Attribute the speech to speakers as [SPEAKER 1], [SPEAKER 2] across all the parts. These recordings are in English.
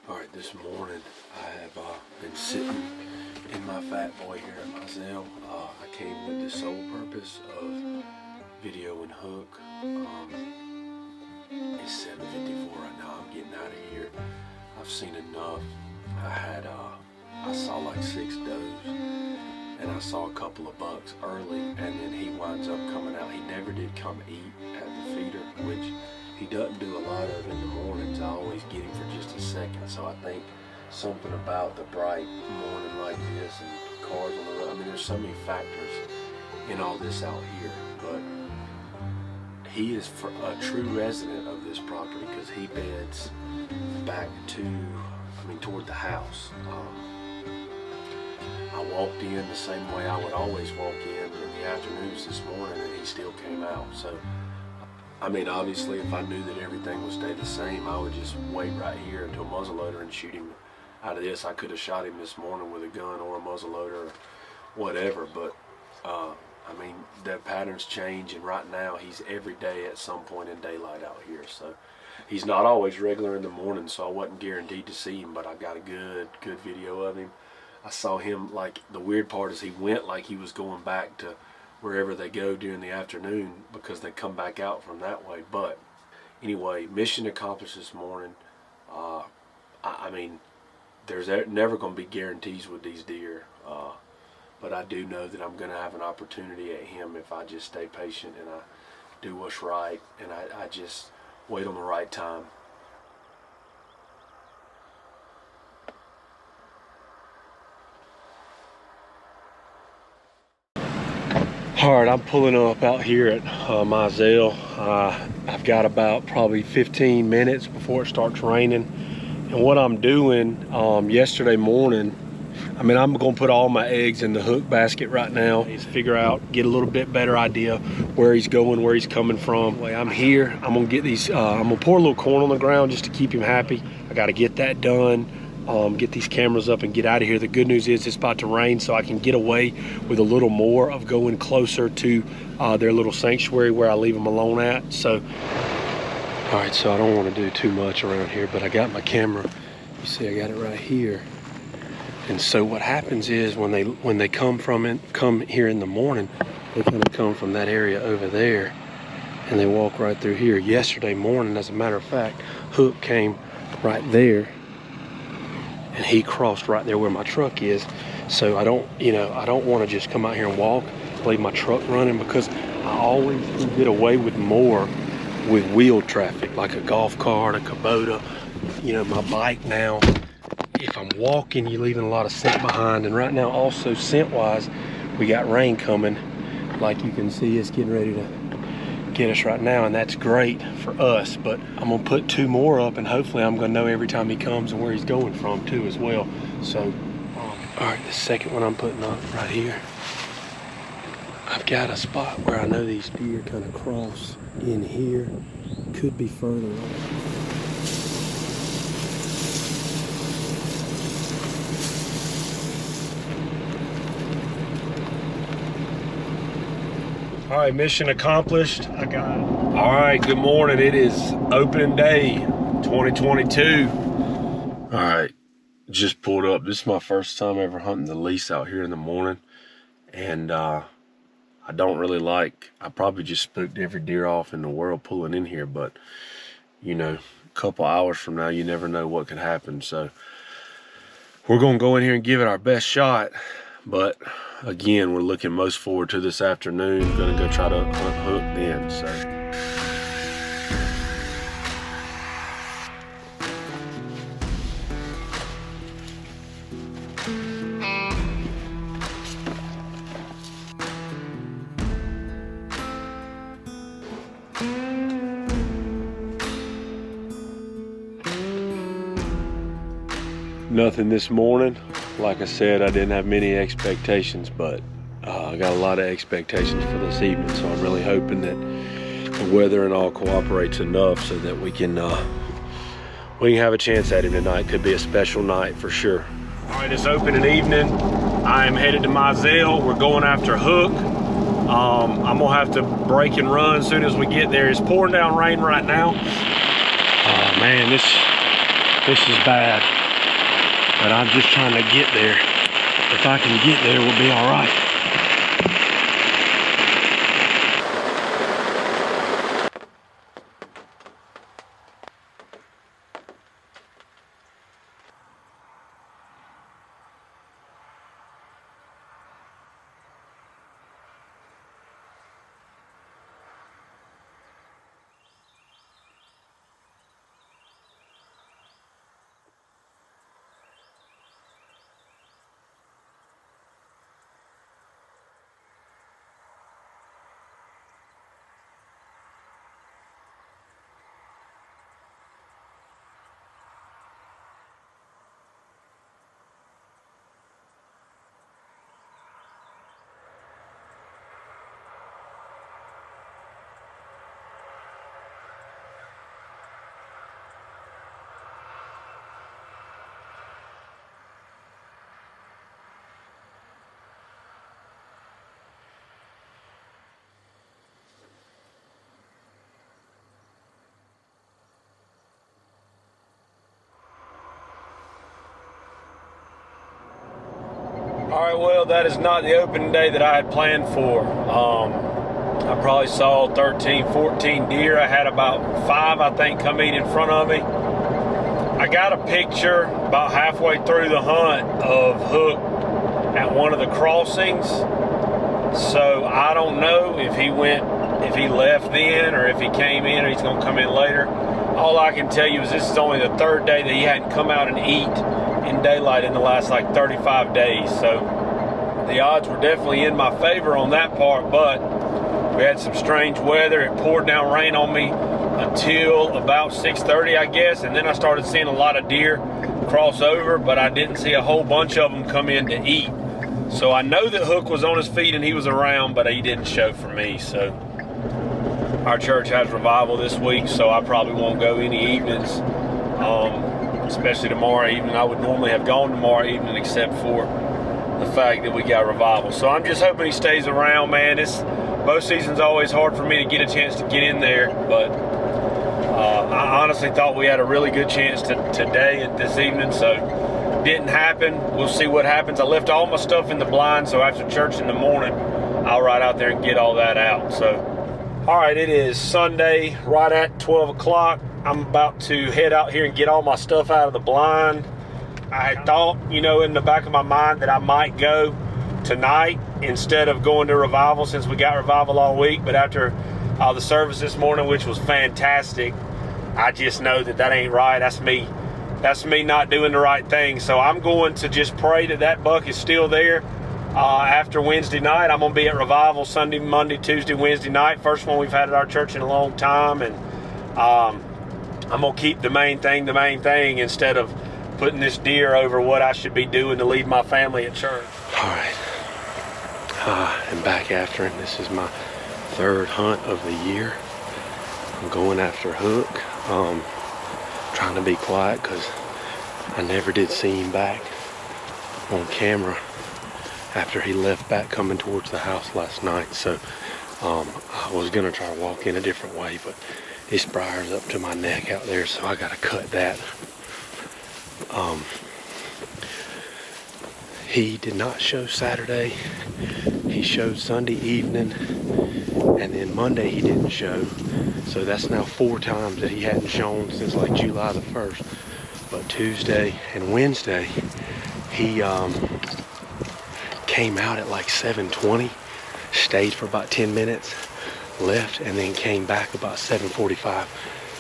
[SPEAKER 1] Alright, this morning I have been sitting in my fat boy here at my Zell. I came with the sole purpose of videoing Hook. It's 7:54 right now. I'm getting out of here. I've seen enough. I saw like 6 does and I saw a couple of bucks early, and then he winds up coming out. He never did come eat at the feeder, which he doesn't do a lot of in the mornings. I always get him for just a second. So I think something about the bright morning like this and cars on the road. I mean, there's so many factors in all this out here, but he is a true resident of this property because he beds back toward the house. I walked in the same way I would always walk in the afternoons this morning, and he still came out. So, I mean, obviously, if I knew that everything would stay the same, I would just wait right here until muzzleloader and shoot him out of this. I could have shot him this morning with a gun or a muzzleloader or whatever, but I mean, the patterns change, and right now he's every day at some point in daylight out here. So he's not always regular in the morning, so I wasn't guaranteed to see him, but I got a good video of him. I saw him, like, the weird part is he went like he was going back to wherever they go during the afternoon because they come back out from that way. But anyway, mission accomplished this morning. I mean, there's never going to be guarantees with these deer, but I do know that I'm going to have an opportunity at him if I just stay patient and I do what's right and I just wait on the right time. Alright, I'm pulling up out here at my Zell. I've got about probably 15 minutes before it starts raining. And what I'm doing yesterday morning, I mean, I'm gonna put all my eggs in the Hook basket right now. Is figure out, get a little bit better idea where he's going, where he's coming from. Anyway, I'm here, I'm gonna get these, I'm gonna pour a little corn on the ground just to keep him happy. I gotta get that done. Get these cameras up and get out of here. The good news is it's about to rain, so I can get away with a little more of going closer to their little sanctuary where I leave them alone at. So, all right, so I don't want to do too much around here, but I got my camera. You see, I got it right here. And so what happens is when they come here in the morning, they kind of come from that area over there, and they walk right through here. Yesterday morning, as a matter of fact, Hook came right there. And he crossed right there where my truck is. So I don't want to just come out here and walk, leave my truck running, because I always get away with more with wheeled traffic, like a golf cart, a Kubota, my bike now. If I'm walking, you're leaving a lot of scent behind. And right now also scent-wise, we got rain coming. Like you can see, it's getting ready to get us right now, and that's great for us. But I'm gonna put 2 more up, and hopefully I'm gonna know every time he comes and where he's going from too as well. So all right, the second one I'm putting up right here, I've got a spot where I know these deer kind of cross in here. Could be further on. All right, mission accomplished. I got it. All right, good morning. It is opening day 2022. All right, just pulled up. This is my first time ever hunting the lease out here in the morning. And I probably just spooked every deer off in the world pulling in here, but a couple hours from now, you never know what could happen. So we're gonna go in here and give it our best shot. But again, we're looking most forward to this afternoon. Gonna go try to hunt Hook then. So. Nothing this morning. Like I said, I didn't have many expectations, but I got a lot of expectations for this evening, so I'm really hoping that the weather and all cooperates enough so that we can have a chance at him tonight. Could be a special night for sure. All right, it's opening evening. I am headed to my Zell. We're going after Hook. I'm gonna have to break and run as soon as we get there. It's pouring down rain right now. Oh man, This is bad, but I'm just trying to get there. If I can get there, we'll be all right. All right, well, that is not the opening day that I had planned for. I probably saw 13, 14 deer. I had about 5, I think, come eat in front of me. I got a picture about halfway through the hunt of Hook at one of the crossings. So I don't know if he left then or if he came in or he's going to come in later. All I can tell you is this is only the 3rd day that he hadn't come out and eat in daylight in the last like 35 days. So the odds were definitely in my favor on that part, but we had some strange weather. It poured down rain on me until about 6:30, I guess, and then I started seeing a lot of deer cross over, but I didn't see a whole bunch of them come in to eat. So I know that Hook was on his feet and he was around, but he didn't show for me. So our church has revival this week, so I probably won't go any evenings, especially tomorrow evening. I would normally have gone tomorrow evening except for the fact that we got revival. So I'm just hoping he stays around, man. Both season's always hard for me to get a chance to get in there, but I honestly thought we had a really good chance today and this evening, so didn't happen. We'll see what happens. I left all my stuff in the blind, so after church in the morning, I'll ride out there and get all that out. So, all right, it is Sunday, right at 12 o'clock. I'm about to head out here and get all my stuff out of the blind. I thought, in the back of my mind that I might go tonight instead of going to revival, since we got revival all week. But after the service this morning, which was fantastic, I just know that ain't right. That's me not doing the right thing. So I'm going to just pray that buck is still there. After Wednesday night, I'm going to be at revival Sunday, Monday, Tuesday, Wednesday night. First one we've had at our church in a long time. And I'm going to keep the main thing instead of putting this deer over what I should be doing to lead my family at church. All right. I'm back after him. This is my 3rd hunt of the year. I'm going after Hook. Trying to be quiet because I never did see him back on camera after he left back coming towards the house last night. So I was gonna try to walk in a different way, but this briar's up to my neck out there, so I gotta cut that. He did not show Saturday. He showed Sunday evening, and then Monday he didn't show. So that's now 4 times that he hadn't shown since like July the 1st. But Tuesday and Wednesday, he came out at like 7:20, stayed for about 10 minutes, left, and then came back about 7:45,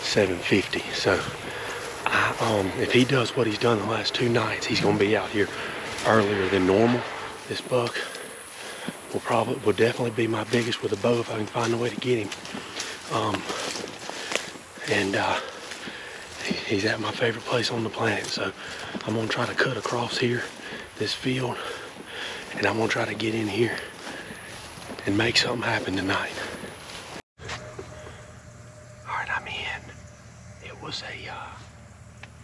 [SPEAKER 1] 7:50. So if he does what he's done the last 2 nights, he's gonna be out here earlier than normal. This buck will definitely be my biggest with a bow if I can find a way to get him. He's at my favorite place on the planet, so I'm gonna try to cut across here, this field, and I'm gonna try to get in here and make something happen tonight. All right, I'm in. It was a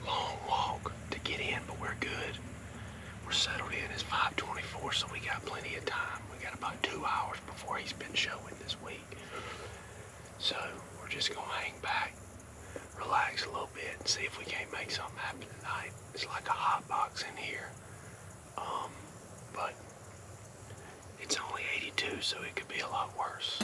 [SPEAKER 1] long walk to get in, but we're good. We're settled in. It's 5:24, so we got plenty of time. We got about 2 hours before he's been showing this week. So we're just gonna hang back, relax a little bit and see if we can't make something happen tonight. It's like a hot box in here. But it's only 82, so it could be a lot worse.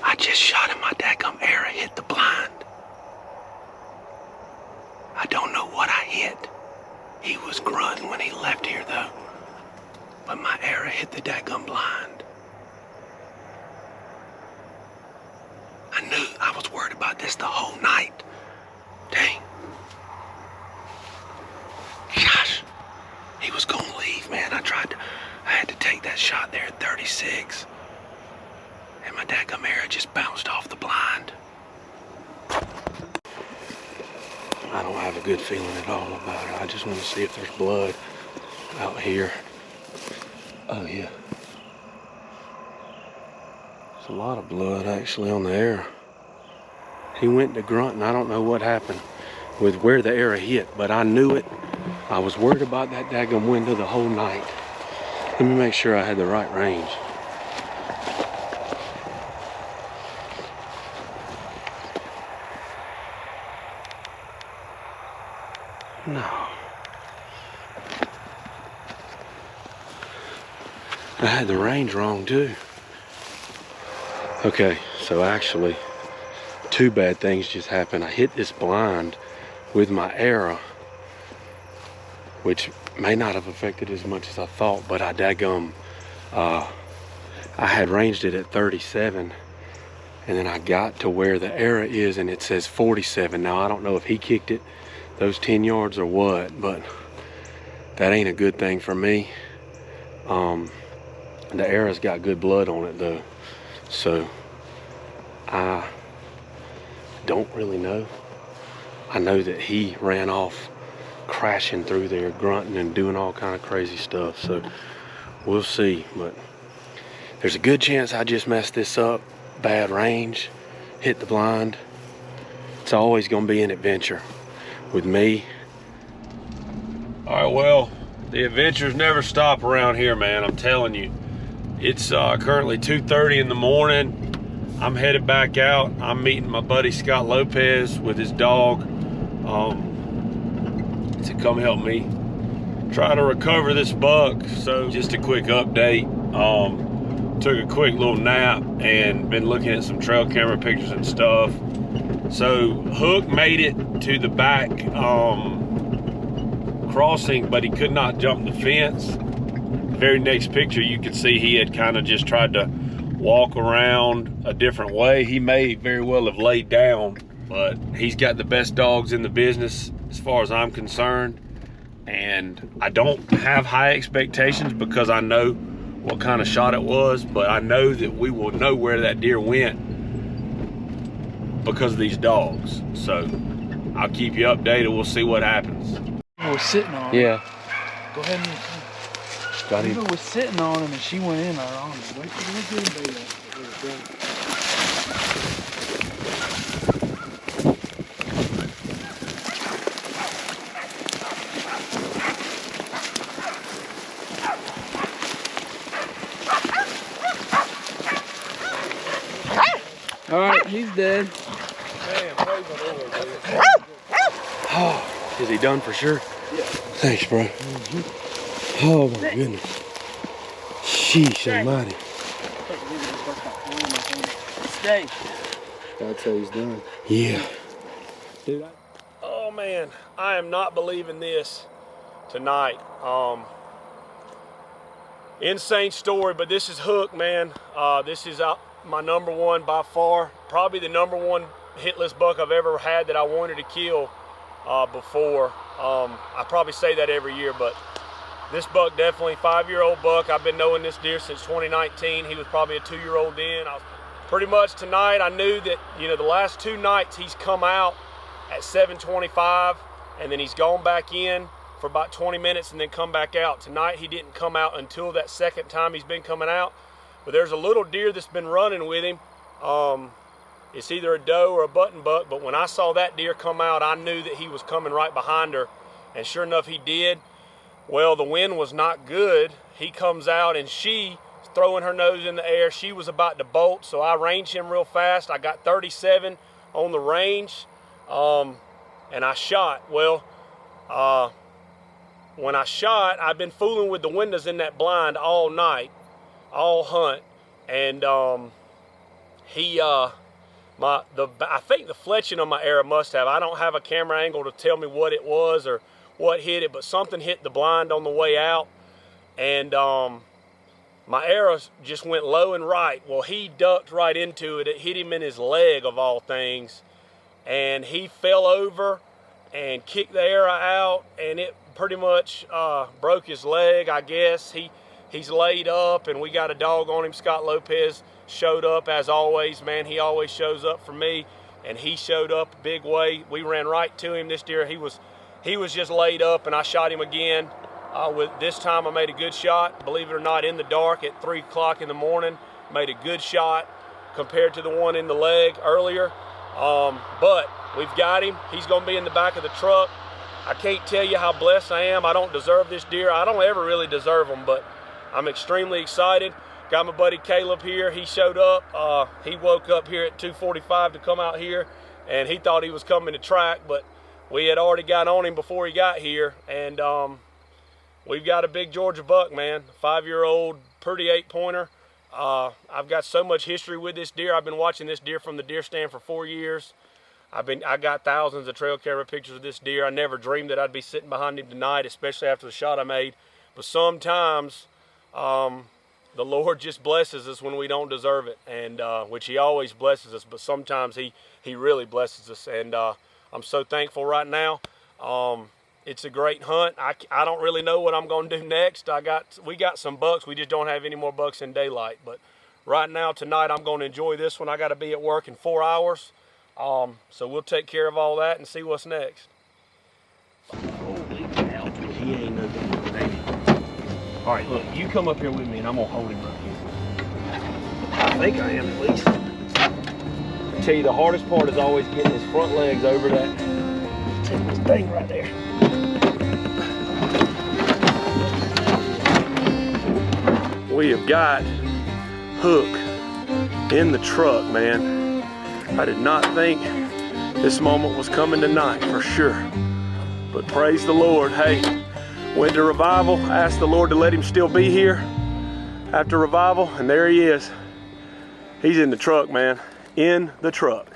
[SPEAKER 1] I just shot him. My dadgum arrow hit the blind. I don't know what I hit. He was grunting when he left here though. But my arrow hit the dadgum blind. I knew I was worried about this the whole night. Dang. Gosh. He was gonna leave, man. I had to take that shot there at 36. And my dadgum arrow just bounced off the blind. I don't have a good feeling at all about it. I just want to see if there's blood out here. Oh yeah. There's a lot of blood actually on the arrow. He went to grunt and I don't know what happened with where the arrow hit, but I knew it. I was worried about that daggum window the whole night. Let me make sure I had the right range. No. I had the range wrong too. Okay, so actually, two bad things just happened. I hit this blind with my arrow, which may not have affected as much as I thought, but I had ranged it at 37, and then I got to where the arrow is and it says 47. Now I don't know if he kicked it those 10 yards or what, but that ain't a good thing for me. The arrow's got good blood on it though, so I don't really know I know that he ran off crashing through there, grunting and doing all kind of crazy stuff. So we'll see, but there's a good chance I just messed this up. Bad range, hit the blind. It's always gonna be an adventure with me. All right, well, the adventures never stop around here, man. I'm telling you. It's currently 2:30 in the morning. I'm headed back out. I'm meeting my buddy Scott Lopez with his dog to come help me try to recover this buck. So just a quick update. Took a quick little nap and been looking at some trail camera pictures and stuff. So Hook made it to the back crossing, but he could not jump the fence. The very next picture, you can see he had kind of just tried to walk around a different way. He may very well have laid down, but he's got the best dogs in the business as far as I'm concerned. And I don't have high expectations because I know what kind of shot it was, but I know that we will know where that deer went because of these dogs. So I'll keep you updated. We'll see what happens.
[SPEAKER 2] We're sitting on
[SPEAKER 1] Yeah.
[SPEAKER 2] him. Go ahead and
[SPEAKER 1] Got him.
[SPEAKER 2] Eva was sitting on him and she went in there on him. Wait till we get him, baby. All right, he's dead.
[SPEAKER 1] Oh, is he done for sure?
[SPEAKER 2] Yeah.
[SPEAKER 1] Thanks, bro. Oh my goodness. Sheesh almighty.
[SPEAKER 2] Stay.
[SPEAKER 3] I'd say he's done.
[SPEAKER 1] Yeah.
[SPEAKER 2] Dude,
[SPEAKER 1] Oh man, I am not believing this tonight. Insane story, but this is Hook, man. This is my number one by far, probably the number one hitless buck I've ever had that I wanted to kill before. I probably say that every year, but this buck definitely 5-year-old buck. I've been knowing this deer since 2019. He was probably a 2-year-old then. Pretty much tonight, I knew that, you know, the last 2 nights he's come out at 7:25 and then he's gone back in for about 20 minutes and then come back out. Tonight he didn't come out until that second time he's been coming out. But there's a little deer that's been running with him. It's either a doe or a button buck, but when I saw that deer come out, I knew that he was coming right behind her, and sure enough he did. Well, the wind was not good. He comes out and she's throwing her nose in the air. She was about to bolt, so I ranged him real fast. I got 37 on the range, and I shot. Well, when I shot, I've been fooling with the windows in that blind all night, all hunt, and I think the fletching on my arrow must have. I don't have a camera angle to tell me what it was or what hit it, but something hit the blind on the way out, and my arrow just went low and right. Well, he ducked right into it. It hit him in his leg of all things, and he fell over and kicked the arrow out, and it pretty much broke his leg, I guess. He's laid up, and we got a dog on him. Scott Lopez showed up as always, man. He always shows up for me, and he showed up a big way. We ran right to him this deer. He was just laid up, and I shot him again. With this time I made a good shot, believe it or not, in the dark at 3 o'clock in the morning. Made a good shot compared to the one in the leg earlier. But we've got him. He's gonna be in the back of the truck. I can't tell you how blessed I am. I don't deserve this deer. I don't ever really deserve them, but I'm extremely excited. Got my buddy Caleb here. He showed up. He woke up here at 2:45 to come out here, and he thought he was coming to track, but we had already got on him before he got here, and we've got a big Georgia buck, man. 5-year-old, pretty 8-pointer. I've got so much history with this deer. I've been watching this deer from the deer stand for 4 years. I got thousands of trail camera pictures of this deer. I never dreamed that I'd be sitting behind him tonight, especially after the shot I made. But sometimes the Lord just blesses us when we don't deserve it, and which He always blesses us, but sometimes He really blesses us, and I'm so thankful right now. It's a great hunt. I don't really know what I'm going to do next. We got some bucks. We just don't have any more bucks in daylight. But right now, tonight, I'm going to enjoy this one. I got to be at work in 4 hours. So we'll take care of all that and see what's next. Holy cow, he ain't no good, baby. All right, look, you come up here with me and I'm gonna hold him right here. I think I am at least. I tell you, the hardest part is always getting his front legs over that thing right there. We have got Hook in the truck, man. I did not think this moment was coming tonight for sure. But praise the Lord. Hey, went to revival, asked the Lord to let him still be here after revival, and there he is. He's in the truck, man. In the truck.